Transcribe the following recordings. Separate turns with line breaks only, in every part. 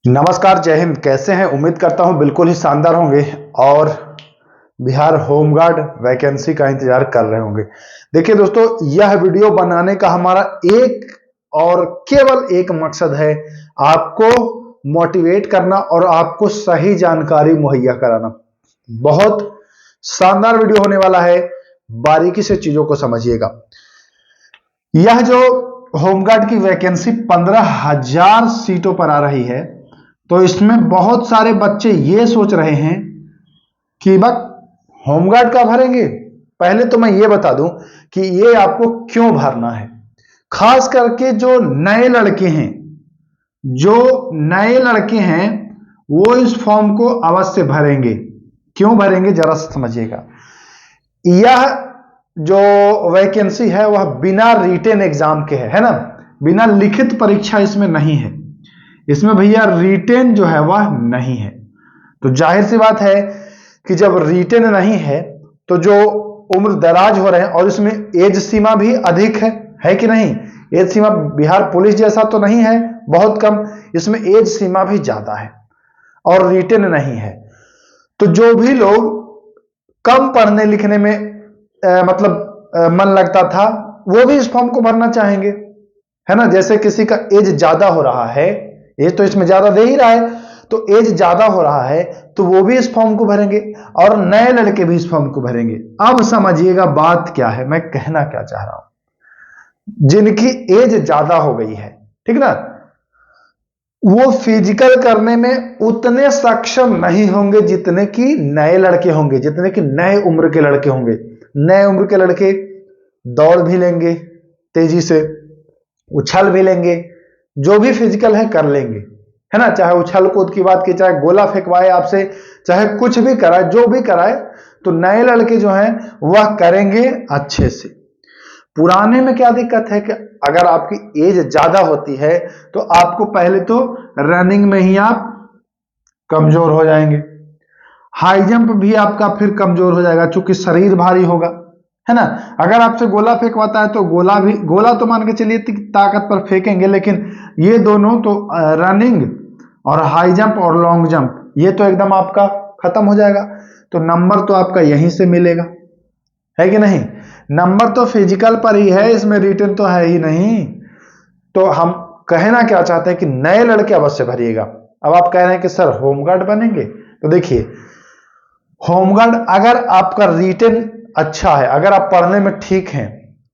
नमस्कार, जय हिंद। कैसे हैं? उम्मीद करता हूं बिल्कुल ही शानदार होंगे और बिहार होमगार्ड वैकेंसी का इंतजार कर रहे होंगे। देखिए दोस्तों, यह वीडियो बनाने का हमारा एक और केवल एक मकसद है, आपको मोटिवेट करना और आपको सही जानकारी मुहैया कराना। बहुत शानदार वीडियो होने वाला है, बारीकी से चीजों को समझिएगा। यह जो होमगार्ड की वैकेंसी 15,000 सीटों पर आ रही है, तो इसमें बहुत सारे बच्चे ये सोच रहे हैं कि बस होमगार्ड का भरेंगे। पहले तो मैं ये बता दूं कि ये आपको क्यों भरना है। खास करके जो नए लड़के हैं वो इस फॉर्म को अवश्य भरेंगे। क्यों भरेंगे जरा समझिएगा। यह जो वैकेंसी है वह बिना रिटेन एग्जाम के है ना, बिना लिखित परीक्षा इसमें नहीं है। इसमें भैया रिटेन जो है वह नहीं है। तो जाहिर सी बात है कि जब रिटेन नहीं है तो जो उम्र दराज हो रहे हैं, और इसमें एज सीमा भी अधिक है कि नहीं? एज सीमा बिहार पुलिस जैसा तो नहीं है, बहुत कम। इसमें एज सीमा भी ज्यादा है और रिटेन नहीं है। तो जो भी लोग कम पढ़ने लिखने में मन लगता था, वो भी इस फॉर्म को भरना चाहेंगे, है ना। जैसे किसी का एज ज्यादा हो रहा है, एज तो इसमें ज्यादा दे ही रहा है, तो एज ज्यादा हो रहा है तो वो भी इस फॉर्म को भरेंगे और नए लड़के भी इस फॉर्म को भरेंगे। अब समझिएगा बात क्या है, मैं कहना क्या चाह रहा हूं। जिनकी एज ज्यादा हो गई है, ठीक ना, वो फिजिकल करने में उतने सक्षम नहीं होंगे जितने कि नए लड़के होंगे, जितने कि नए उम्र के लड़के होंगे। नए उम्र के लड़के दौड़ भी लेंगे तेजी से, उछल भी लेंगे, जो भी फिजिकल है कर लेंगे, है ना। चाहे उछल कूद की बात की, चाहे गोला फेंकवाए आपसे, चाहे कुछ भी कराए, जो भी कराए, तो नए लड़के जो हैं वह करेंगे अच्छे से। पुराने में क्या दिक्कत है कि अगर आपकी एज ज्यादा होती है तो आपको पहले तो रनिंग में ही आप कमजोर हो जाएंगे, हाई जंप भी आपका फिर कमजोर हो जाएगा चूंकि शरीर भारी होगा, है ना। अगर आपसे गोला फेंकवाता है तो गोला तो मान के चलिए ताकत पर फेंकेंगे, लेकिन ये दोनों तो रनिंग और हाई जंप और लॉन्ग जंप ये तो एकदम आपका खत्म हो जाएगा। तो नंबर तो आपका यहीं से मिलेगा, है कि नहीं। नंबर तो फिजिकल पर ही है, इसमें रिटन तो है ही नहीं। तो हम कहना क्या चाहते हैं कि नए लड़के अवश्य भरिएगा। अब आप कह रहे हैं कि सर होमगार्ड बनेंगे, तो देखिए होमगार्ड अगर आपका रिटन अच्छा है, अगर आप पढ़ने में ठीक हैं,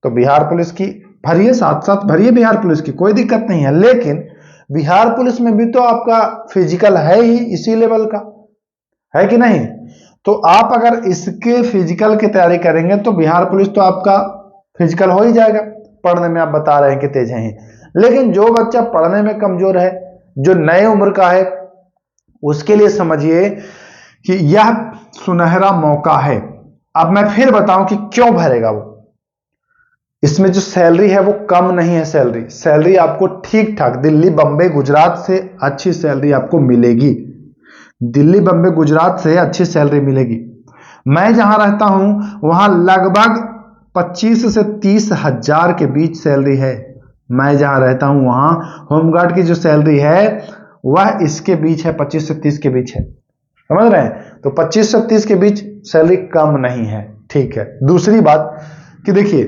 तो बिहार पुलिस की भरिए, साथ साथ भरिए बिहार पुलिस की, कोई दिक्कत नहीं है। लेकिन बिहार पुलिस में भी तो आपका फिजिकल है ही इसी लेवल का, है कि नहीं। तो आप अगर इसके फिजिकल की तैयारी करेंगे तो बिहार पुलिस तो आपका फिजिकल हो ही जाएगा। पढ़ने में आप बता रहे हैं कि तेज हैं, लेकिन जो बच्चा पढ़ने में कमजोर है, जो नए उम्र का है, उसके लिए समझिए कि यह सुनहरा मौका है। अब मैं फिर बताऊं कि क्यों भरेगा वो। इसमें जो सैलरी है वो कम नहीं है, सैलरी आपको ठीक ठाक दिल्ली बम्बई गुजरात से अच्छी सैलरी आपको मिलेगी। दिल्ली बम्बई गुजरात से अच्छी सैलरी मिलेगी। मैं जहां रहता हूं वहां लगभग 25 से 30 हजार के बीच सैलरी है। मैं जहां रहता हूं वहां होमगार्ड की जो सैलरी है वह इसके बीच है, 25 से 30 के बीच है, समझ रहे हैं। तो 25 से 30 के बीच सैलरी कम नहीं है, ठीक है। दूसरी बात कि देखिए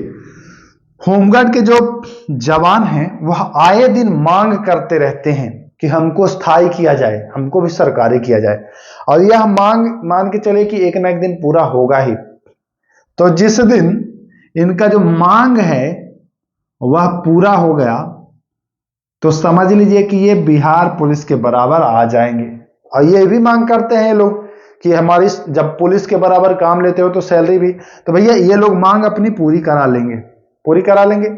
होमगार्ड के जो जवान हैं वह आए दिन मांग करते रहते हैं कि हमको स्थायी किया जाए, हमको भी सरकारी किया जाए, और यह मांग मान के चले कि एक ना एक दिन पूरा होगा ही। तो जिस दिन इनका जो मांग है वह पूरा हो गया तो समझ लीजिए कि ये बिहार पुलिस के बराबर आ जाएंगे। और ये भी मांग करते हैं लोग कि हमारी जब पुलिस के बराबर काम लेते हो तो सैलरी भी, तो भैया ये लोग मांग अपनी पूरी करा लेंगे।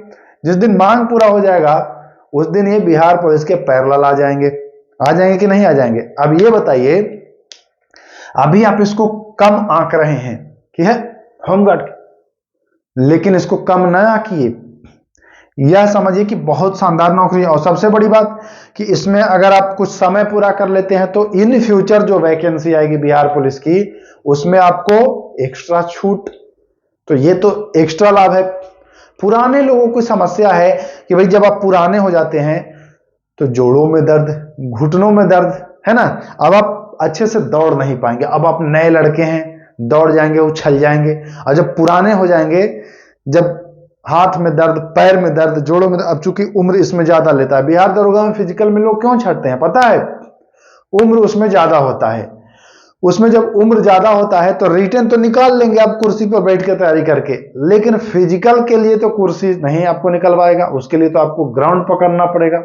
जिस दिन मांग पूरा हो जाएगा उस दिन ये बिहार पुलिस के पैरेलल आ जाएंगे कि नहीं आ जाएंगे। अब ये बताइए, अभी आप इसको कम आंक रहे हैं कि है होमगार्ड, लेकिन इसको कम ना आंकिए। यह समझिए कि बहुत शानदार नौकरी है। और सबसे बड़ी बात कि इसमें अगर आप कुछ समय पूरा कर लेते हैं तो इन फ्यूचर जो वैकेंसी आएगी बिहार पुलिस की उसमें आपको एक्स्ट्रा छूट, तो ये तो एक्स्ट्रा लाभ है। पुराने लोगों की समस्या है कि भाई जब आप पुराने हो जाते हैं तो जोड़ों में दर्द, घुटनों में दर्द, है ना। अब आप अच्छे से दौड़ नहीं पाएंगे। अब आप नए लड़के हैं, दौड़ जाएंगे, उछल जाएंगे, और जब पुराने हो जाएंगे, जब हाथ में दर्द, पैर में दर्द, जोड़ों में दर्द, अब चूंकि उम्र इसमें ज्यादा लेता है। बिहार दरोगा में फिजिकल में लोग क्यों छाटते हैं पता है? उम्र उसमें ज्यादा होता है। उसमें जब उम्र ज्यादा होता है तो रिटन तो निकाल लेंगे आप कुर्सी पर बैठ के तैयारी करके, लेकिन फिजिकल के लिए तो कुर्सी नहीं आपको निकलवाएगा, उसके लिए तो आपको ग्राउंड पकड़ना पड़ेगा।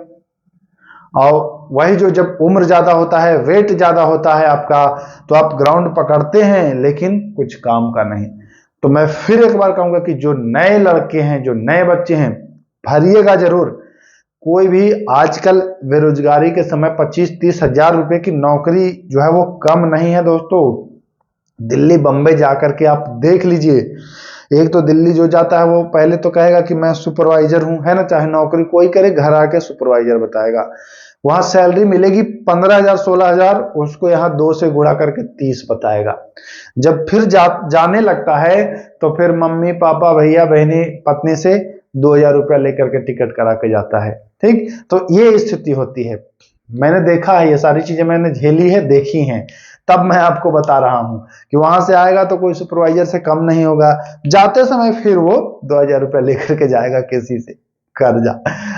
और वही जो जब उम्र ज्यादा होता है, वेट ज्यादा होता है आपका, तो आप ग्राउंड पकड़ते हैं लेकिन कुछ काम का नहीं। तो मैं फिर एक बार कहूंगा कि जो नए लड़के हैं, जो नए बच्चे हैं, भरिएगा जरूर। कोई भी आजकल बेरोजगारी के समय 25-30 हजार रुपए की नौकरी जो है वो कम नहीं है दोस्तों। दिल्ली बम्बई जाकर के आप देख लीजिए। एक तो दिल्ली जो जाता है वो पहले तो कहेगा कि मैं सुपरवाइजर हूं, है ना, चाहे नौकरी कोई करे, घर आके सुपरवाइजर बताएगा। वहां सैलरी मिलेगी 15,000 16,000, उसको यहाँ 2 से गुणा करके 30 बताएगा। जब फिर जाने लगता है तो फिर मम्मी पापा भैया बहनी पत्नी से 2,000 रुपया लेकर के टिकट करा के जाता है। ठीक, तो ये स्थिति होती है। मैंने देखा है, ये सारी चीजें मैंने झेली है, देखी हैं, तब मैं आपको बता रहा हूं कि वहां से आएगा तो कोई सुपरवाइजर से कम नहीं होगा। जाते समय फिर वो 2,000 रुपया लेकर के जाएगा किसी से कर्जा।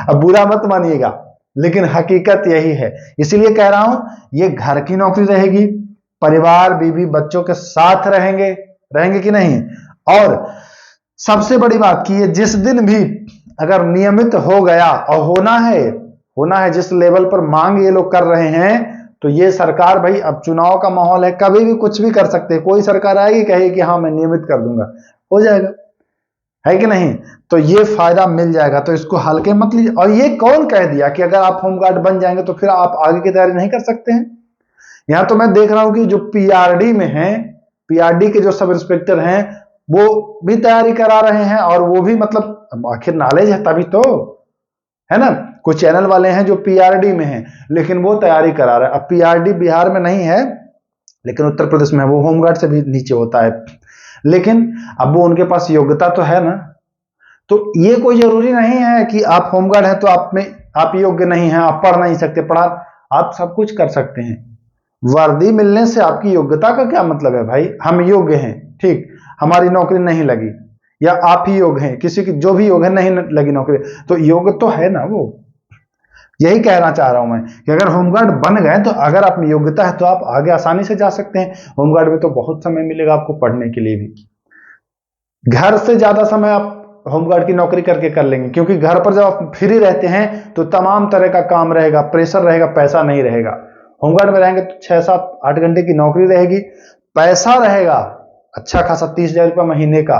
अब बुरा मत मानिएगा, लेकिन हकीकत यही है। इसीलिए कह रहा हूं, ये घर की नौकरी रहेगी, परिवार बीवी बच्चों के साथ रहेंगे, रहेंगे कि नहीं। और सबसे बड़ी बात कि ये जिस दिन भी अगर नियमित हो गया, और होना है जिस लेवल पर मांग ये लोग कर रहे हैं, तो ये सरकार, भाई अब चुनाव का माहौल है, कभी भी कुछ भी कर सकते हैं। कोई सरकार आएगी कहेगी कि हाँ मैं नियमित कर दूंगा, हो जाएगा, है कि नहीं। तो ये फायदा मिल जाएगा, तो इसको हल्के मत लीजिए। और ये कौन कह दिया कि अगर आप होमगार्ड बन जाएंगे तो फिर आप आगे की तैयारी नहीं कर सकते हैं। यहां तो मैं देख रहा हूं कि जो पीआरडी में है, पीआरडी के जो सब इंस्पेक्टर हैं, वो भी तैयारी करा रहे हैं, और वो भी मतलब आखिर नॉलेज है तभी तो, है ना। कुछ चैनल वाले हैं जो पीआरडी में हैं, लेकिन वो तैयारी करा रहे हैं। अब पीआरडी बिहार में नहीं है, लेकिन उत्तर प्रदेश में है, वो होमगार्ड से भी नीचे होता है, लेकिन अब वो उनके पास योग्यता तो है ना। तो ये कोई जरूरी नहीं है कि आप होमगार्ड हैं तो आप योग्य नहीं हैं, आप पढ़ नहीं सकते। पढ़ा, आप सब कुछ कर सकते हैं। वर्दी मिलने से आपकी योग्यता का क्या मतलब है भाई। हम योग्य हैं, ठीक, हमारी नौकरी नहीं लगी, या आप ही योग्य हैं, किसी की जो भी योग्य है नहीं लगी नौकरी, तो योग्य तो है ना वो। यही कहना चाह रहा हूं मैं कि अगर होमगार्ड बन गए तो अगर आप में योग्यता है तो आप आगे आसानी से जा सकते हैं। होमगार्ड में तो बहुत समय मिलेगा आपको पढ़ने के लिए भी। घर से ज्यादा समय आप होमगार्ड की नौकरी करके कर लेंगे, क्योंकि घर पर जब आप फ्री रहते हैं तो तमाम तरह का काम रहेगा, प्रेशर रहेगा, पैसा नहीं रहेगा। होमगार्ड में रहेंगे तो 6-7-8 घंटे की नौकरी रहेगी, पैसा रहेगा अच्छा खासा 30,000 रुपया महीने का।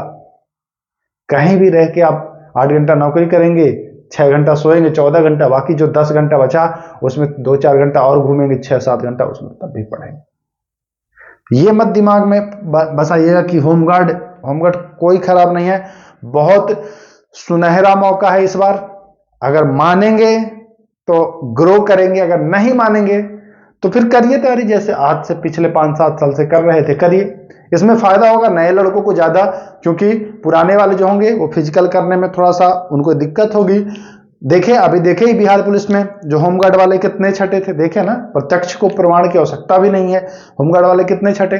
कहीं भी रह के आप 8 घंटा नौकरी करेंगे, 6 घंटा सोएंगे, 14 घंटा, बाकी जो 10 घंटा बचा उसमें 2-4 घंटा और घूमेंगे, 6-7 घंटा उसमें तब भी पढ़ेंगे। ये मत दिमाग में बसाइएगा कि होमगार्ड कोई खराब नहीं है, बहुत सुनहरा मौका है इस बार। अगर मानेंगे तो ग्रो करेंगे, अगर नहीं मानेंगे तो फिर करिए तैयारी, जैसे आज से पिछले 5-7 साल से कर रहे थे करिए। इसमें फायदा होगा नए लड़कों को ज्यादा, क्योंकि पुराने वाले जो होंगे वो फिजिकल करने में थोड़ा सा उनको दिक्कत होगी। अभी देखे ही बिहार पुलिस में जो होमगार्ड वाले कितने छठे थे, देखे ना, प्रत्यक्ष को प्रमाण की आवश्यकता भी नहीं है, होमगार्ड वाले कितने छठे,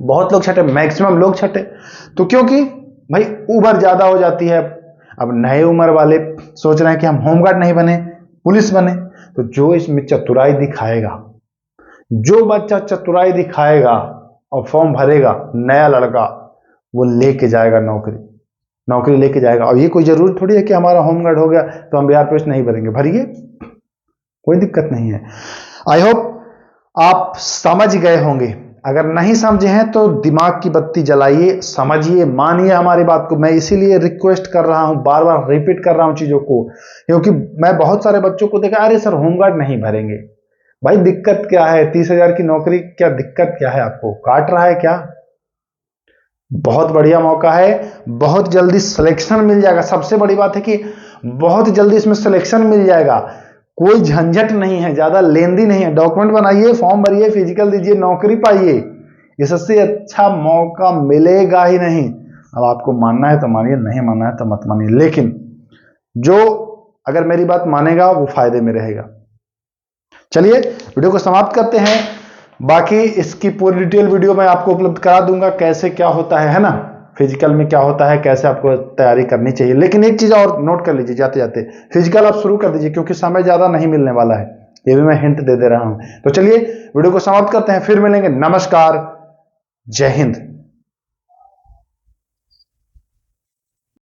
बहुत लोग छठे, मैक्सिमम लोग छठे। तो क्योंकि भाई उम्र ज्यादा हो जाती है। अब नए उम्र वाले सोच रहे हैं कि हम होमगार्ड नहीं बने, पुलिस बने। तो जो इसमें चतुराई दिखाएगा, जो बच्चा चतुराई दिखाएगा और फॉर्म भरेगा, नया लड़का, वो लेके जाएगा नौकरी लेके जाएगा। और ये कोई जरूरी थोड़ी है कि हमारा होमगार्ड हो गया तो हम बिहार पुलिस नहीं भरेंगे, भरिए, कोई दिक्कत नहीं है। आई होप आप समझ गए होंगे। अगर नहीं समझे हैं तो दिमाग की बत्ती जलाइए, समझिए, मानिए हमारी बात को। मैं इसीलिए रिक्वेस्ट कर रहा हूं, बार बार रिपीट कर रहा हूं चीजों को, क्योंकि मैं बहुत सारे बच्चों को देखा, अरे सर होमगार्ड नहीं भरेंगे। भाई दिक्कत क्या है, 30,000 की नौकरी, क्या दिक्कत क्या है, आपको काट रहा है क्या। बहुत बढ़िया मौका है, बहुत जल्दी सिलेक्शन मिल जाएगा। सबसे बड़ी बात है कि बहुत जल्दी इसमें सिलेक्शन मिल जाएगा, कोई झंझट नहीं है, ज्यादा लेंदी नहीं है। डॉक्यूमेंट बनाइए, फॉर्म भरिए, फिजिकल दीजिए, नौकरी पाइए। इससे अच्छा मौका मिलेगा ही नहीं। अब आपको मानना है तो मानिए, नहीं मानना है तो मत मानिए, लेकिन जो अगर मेरी बात मानेगा वो फायदे में रहेगा। चलिए वीडियो को समाप्त करते हैं। बाकी इसकी पूरी डिटेल वीडियो मैं आपको उपलब्ध करा दूंगा, कैसे क्या होता है ना, फिजिकल में क्या होता है, कैसे आपको तैयारी करनी चाहिए। लेकिन एक चीज और नोट कर लीजिए जाते जाते, फिजिकल आप शुरू कर दीजिए क्योंकि समय ज्यादा नहीं मिलने वाला है, ये भी मैं हिंट दे रहा हूं। तो चलिए वीडियो को समाप्त करते हैं, फिर मिलेंगे। नमस्कार, जय हिंद।